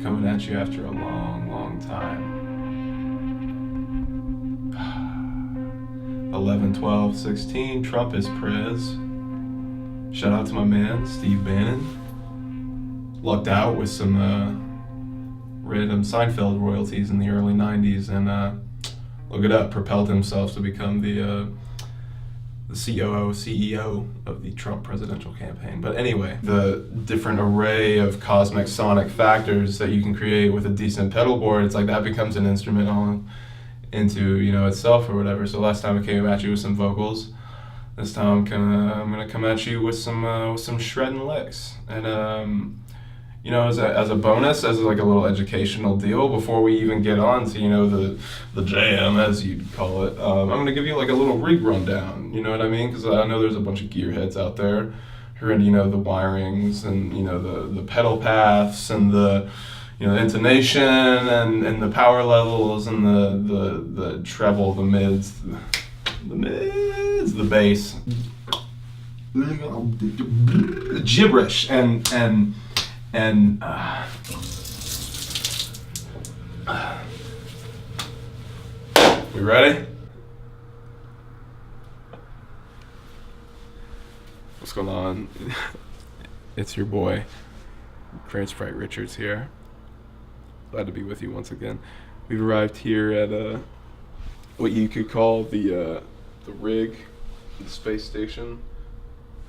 coming at you after a long, long time. 11, 12, 16, Trump is prez. Shout out to my man, Steve Bannon. Lucked out with some random Seinfeld royalties in the early 90s and look it up, propelled himself to become the COO, CEO of the Trump presidential campaign. But anyway, the different array of cosmic sonic factors that you can create with a decent pedal board, it's like that becomes an instrument all into, you know, itself or whatever. So last time I came at you with some vocals. This time I'm gonna come at you with some shredding licks. And you know, as a bonus, as like a little educational deal, before we even get on to, you know, the jam, as you'd call it, I'm gonna give you like a little rig rundown. You know what I mean? Because I know there's a bunch of gearheads out there who are into, you know, the wirings and, you know, the pedal paths and the, you know, the intonation and the power levels and the treble, the mids, the bass, gibberish and we ready? What's going on? It's your boy, Cran-Sprite Richards here. Glad to be with you once again. We've arrived here at what you could call the rig, the space station,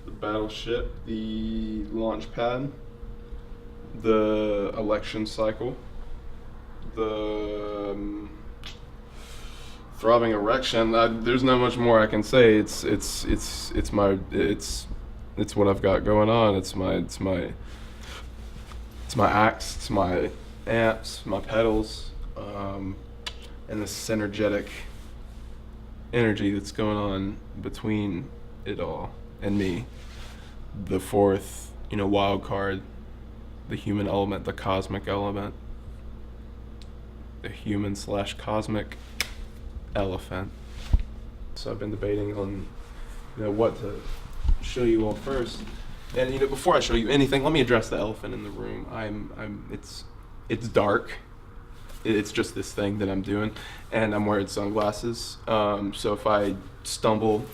the battleship, the launch pad, the election cycle, the throbbing erection. There's not much more I can say. It's what I've got going on. It's my axe, it's my amps, my pedals, and the synergetic energy that's going on between it all and me. The fourth, you know, wild card, the human element, the cosmic element, the human/cosmic elephant. So I've been debating on, you know, what to show you all first. And, you know, before I show you anything, let me address the elephant in the room. It's dark. It's just this thing that I'm doing, and I'm wearing sunglasses. So if I stumble,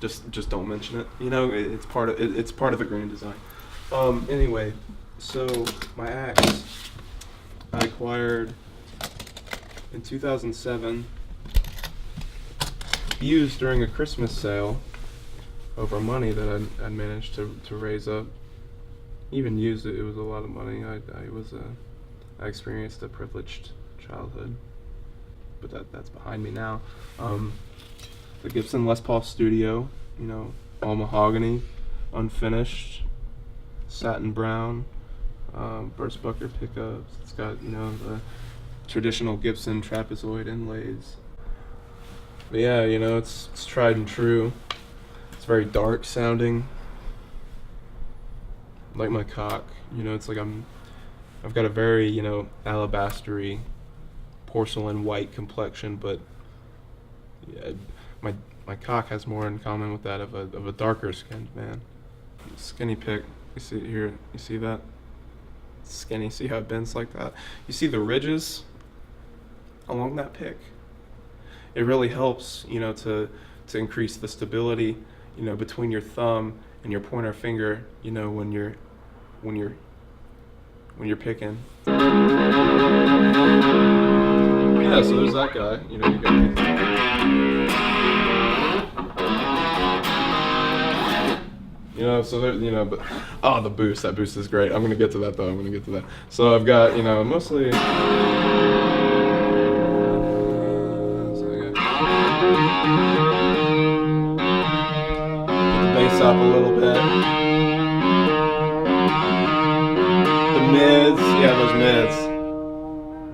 just don't mention it. You know, it's part of the grand design. Anyway, so my axe I acquired in 2007, used during a Christmas sale over money that I'd managed to raise up. Even used it, it was a lot of money. I experienced a privileged childhood, but that's behind me now. The Gibson Les Paul Studio, you know, all mahogany, unfinished, satin brown, Burstbucker pickups. It's got, you know, the traditional Gibson trapezoid inlays. But yeah, you know, it's tried and true. It's very dark sounding, like my cock. You know, it's like I've got a very, you know, alabastery, porcelain white complexion, but yeah, my cock has more in common with that of a darker skinned man. Skinny pick, you see it here, you see that? Skinny, see how it bends like that? You see the ridges along that pick? It really helps, you know, to increase the stability, you know, between your thumb and your pointer finger, you know, when you're picking. Yeah, so there's that guy, you know, you got you know, so there, you know, but the boost, that boost is great. I'm gonna get to that though. So I've got, you know, mostly. So I got the bass up a little bit. The mids, yeah, those mids,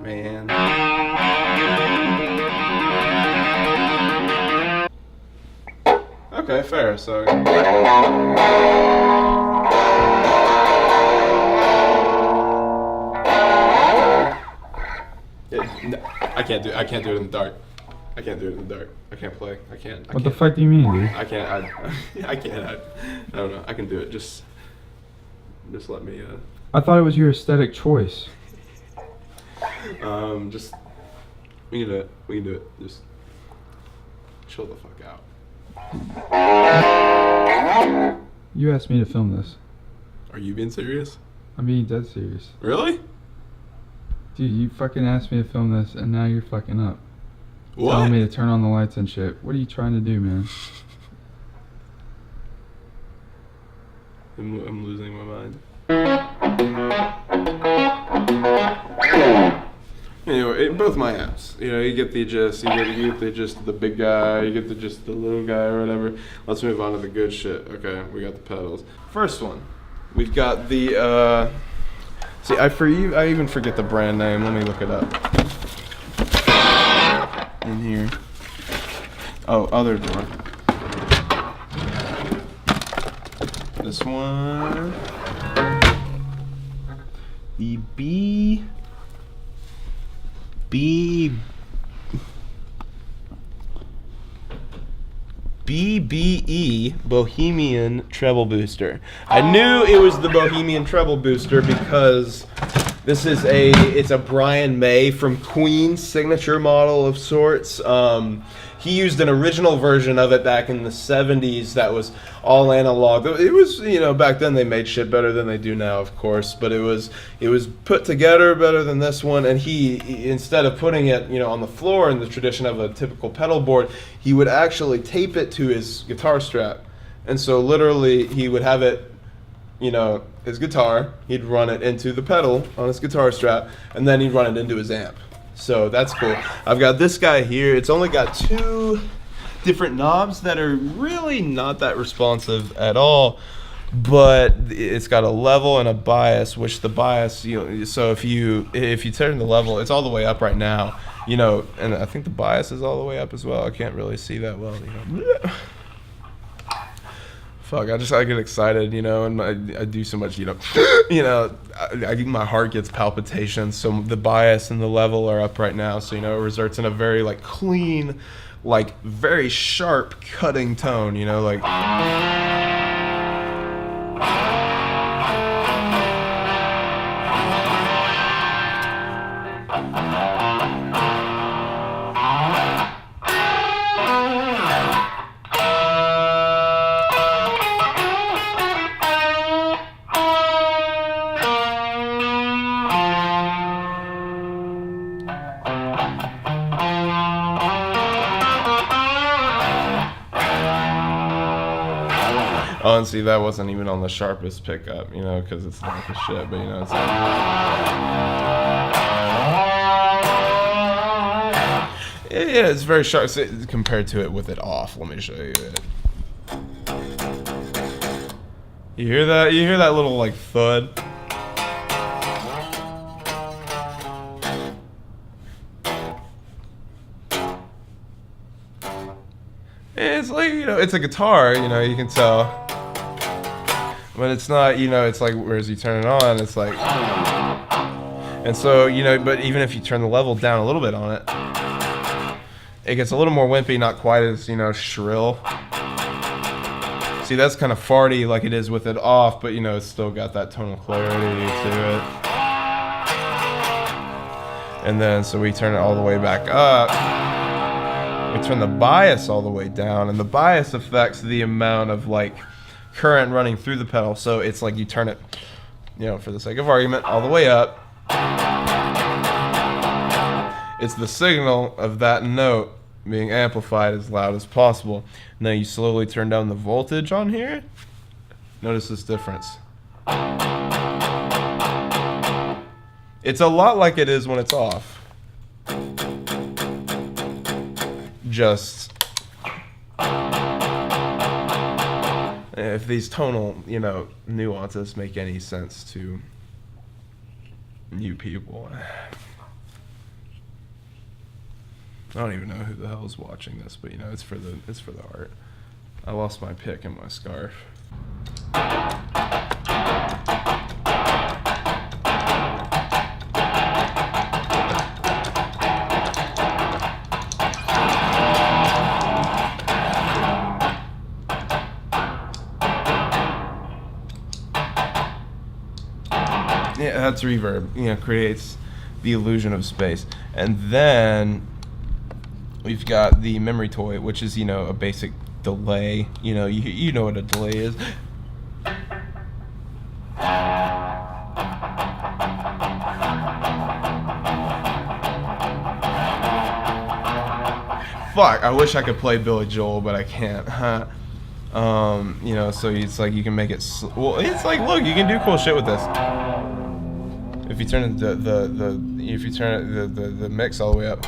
man. Okay, fair. So. I can't do it in the dark. I can't play. What the fuck do you mean, dude? I can't. I don't know. I can do it. Just Just let me. I thought it was your aesthetic choice. Just we can do it. We can do it. Just chill the fuck out. You asked me to film this. Are you being serious? I'm being dead serious. Really? Dude, you fucking asked me to film this, and now you're fucking up. What? Telling me to turn on the lights and shit. What are you trying to do, man? I'm losing my mind. Anyway, both my apps. You know, you get the gist. You get the gist of the big guy. You get the gist of the little guy or whatever. Let's move on to the good shit. Okay, we got the pedals. First one, we've got the. See, I even forget the brand name. Let me look it up. In here. Oh, other door. This one. The BBE Bohemian Treble Booster. I knew it was the Bohemian Treble Booster because this is it's a Brian May from Queen's signature model of sorts. He used an original version of it back in the 70s that was all analog. It was, you know, back then they made shit better than they do now, of course, but it was put together better than this one. And he instead of putting it, you know, on the floor in the tradition of a typical pedal board, he would actually tape it to his guitar strap. And so literally he would have it, you know, his guitar, he'd run it into the pedal on his guitar strap, and then he'd run it into his amp. So that's cool. I've got this guy here. It's only got 2 different knobs that are really not that responsive at all, but it's got a level and a bias, which the bias, you know, so if you turn the level, it's all the way up right now, you know, and I think the bias is all the way up as well. I can't really see that well, you know. Fuck, I get excited, you know, and I do so much, you know, my heart gets palpitations, so the bias and the level are up right now, so, you know, it results in a very, like, clean, like, very sharp cutting tone, you know, like... Oh, and see, that wasn't even on the sharpest pickup, you know, because it's not the shit, but, you know, it's like... Yeah, it's very sharp compared to it with it off. Let me show you it. You hear that? You hear that little, like, thud? It's like, you know, it's a guitar, you know, you can tell. But it's not, you know, it's like, whereas you turn it on, it's like... And so, you know, but even if you turn the level down a little bit on it, it gets a little more wimpy, not quite as, you know, shrill. See, that's kind of farty like it is with it off, but, you know, it's still got that tonal clarity to it. And then, so we turn it all the way back up. We turn the bias all the way down, and the bias affects the amount of, like, current running through the pedal. So it's like you turn it, you know, for the sake of argument, all the way up. It's the signal of that note being amplified as loud as possible. Now you slowly turn down the voltage on here. Notice this difference. It's a lot like it is when it's off. Just if these tonal, you know, nuances make any sense to you people. I don't even know who the hell is watching this, but, you know, it's for the art. I lost my pick and my scarf. Yeah, that's reverb. You know, creates the illusion of space. And then we've got the memory toy, which is, you know, a basic delay. You know, you know what a delay is. Fuck, I wish I could play Billy Joel, but I can't. You know, so it's like you can make it. Well, it's like, look, you can do cool shit with this. If you turn the mix all the way up.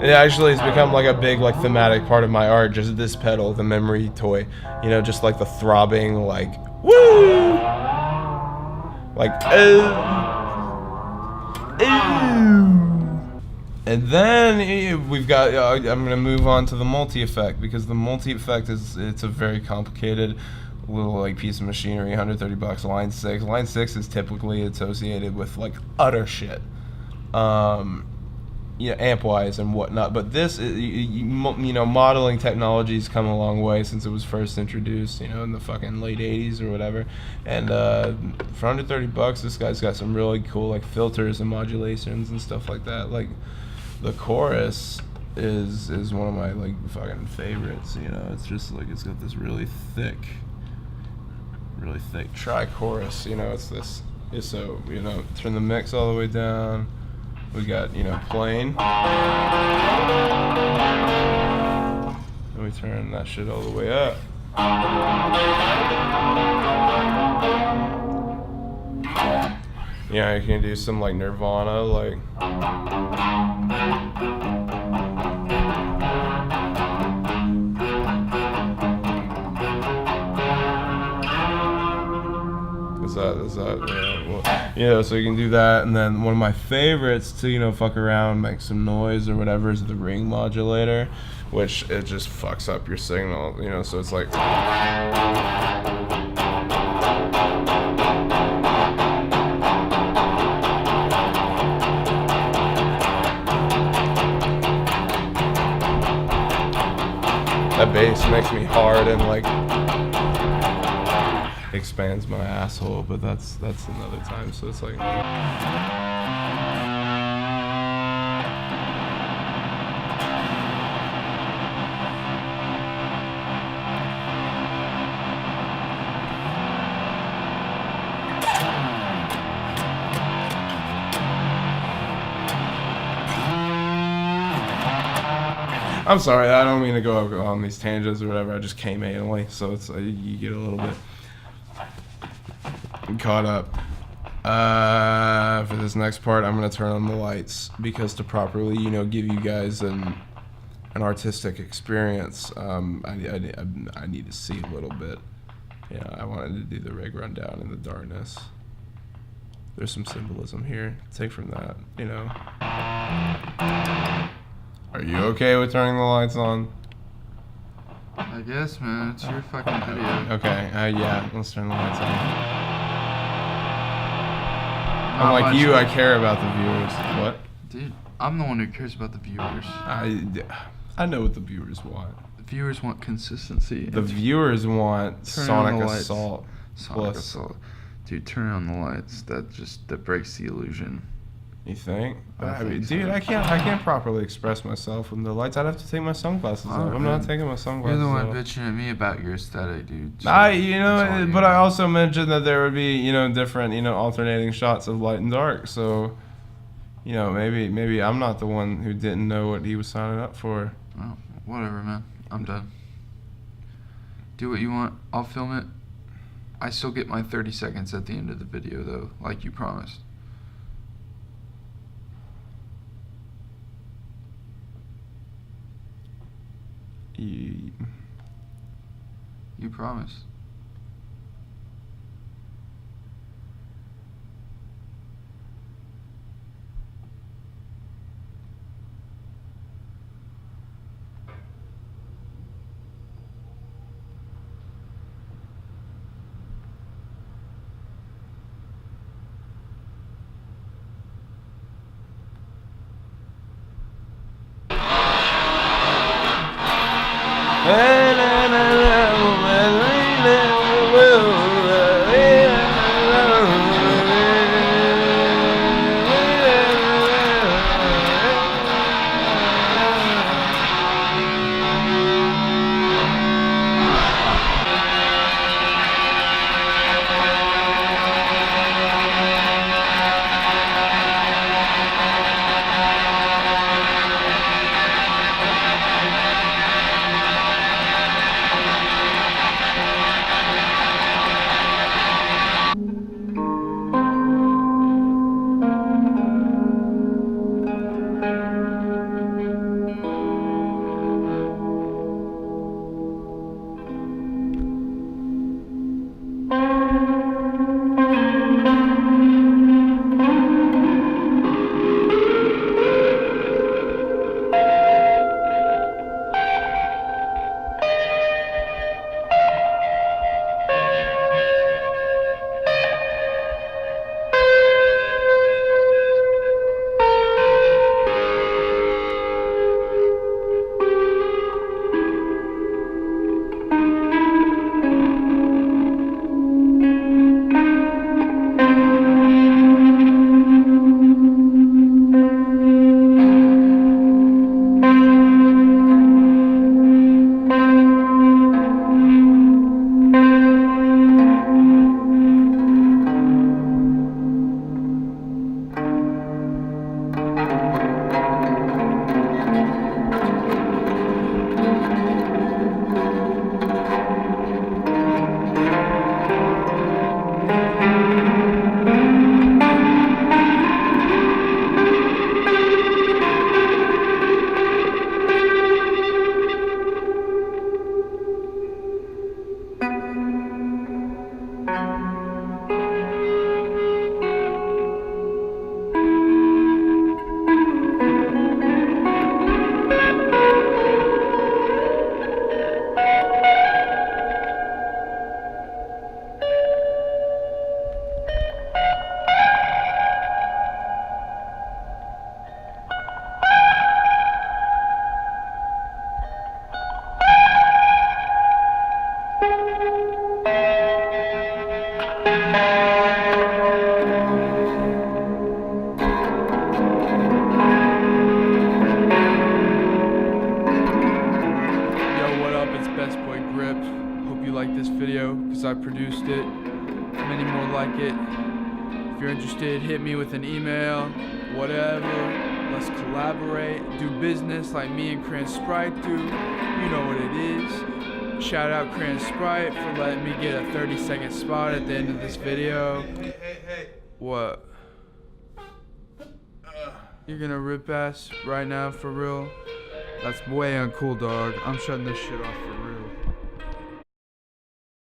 It actually has become like a big like thematic part of my art, just this pedal, the memory toy. You know, just like the throbbing, like woo, like and then we've got. I'm gonna move on to the multi effect, because the multi effect it's a very complicated little like piece of machinery. $130. Line 6. Line 6 is typically associated with like utter shit. You know, amp-wise and whatnot, but this, you know, modeling technology's come a long way since it was first introduced, you know, in the fucking late 80s or whatever, and for $130, this guy's got some really cool, like, filters and modulations and stuff like that. Like, the chorus is one of my, like, fucking favorites, you know, it's just, like, it's got this really thick tri-chorus, you know, it's this, so, you know, turn the mix all the way down. We got, you know, plain. And we turn that shit all the way up. Yeah, you can do some like Nirvana, like. Is that, yeah, well, you know, so you can do that, and then one of my favorites to, you know, fuck around, make some noise or whatever is the ring modulator, which it just fucks up your signal, you know, so it's like. That bass makes me hard and like expands my asshole, but that's another time. So it's like I'm sorry, I don't mean to go on these tangents or whatever. I just came anally, so it's you get a little bit caught up. For this next part, I'm gonna turn on the lights, because to properly, you know, give you guys an artistic experience, I need to see a little bit. Yeah, I wanted to do the rig rundown in the darkness. There's some symbolism here. Take from that, you know. Are you okay with turning the lights on? I guess, man. It's your fucking video. Okay, yeah, let's turn the lights on. Not Unlike you, much. I care about the viewers. What? Dude, I'm the one who cares about the viewers. I know what the viewers want. The viewers want consistency. The viewers want Turn on Sonic the lights. Assault. Sonic Assault. Dude, turn on the lights. That breaks the illusion. You think? I mean, think so. dude, I can't properly express myself with the lights. I'd have to take my sunglasses off. I'm not taking my sunglasses You're the one off. bitching at me about your aesthetic, dude. So You know, but I also mentioned that there would be, you know, different, you know, alternating shots of light and dark. So, you know, maybe I'm not the one who didn't know what he was signing up for. Oh, whatever, man. I'm done. Do what you want. I'll film it. I still get my 30 seconds at the end of the video, though, like you promised. You promised. because I produced it. Many more like it. If you're interested, hit me with an email, whatever. Let's collaborate, do business like me and Cran-Sprite do. You know what it is. Shout out Cran-Sprite for letting me get a 30-second spot at the end of this video. Hey. What? You're gonna rip ass right now for real? That's way uncool, dog. I'm shutting this shit off.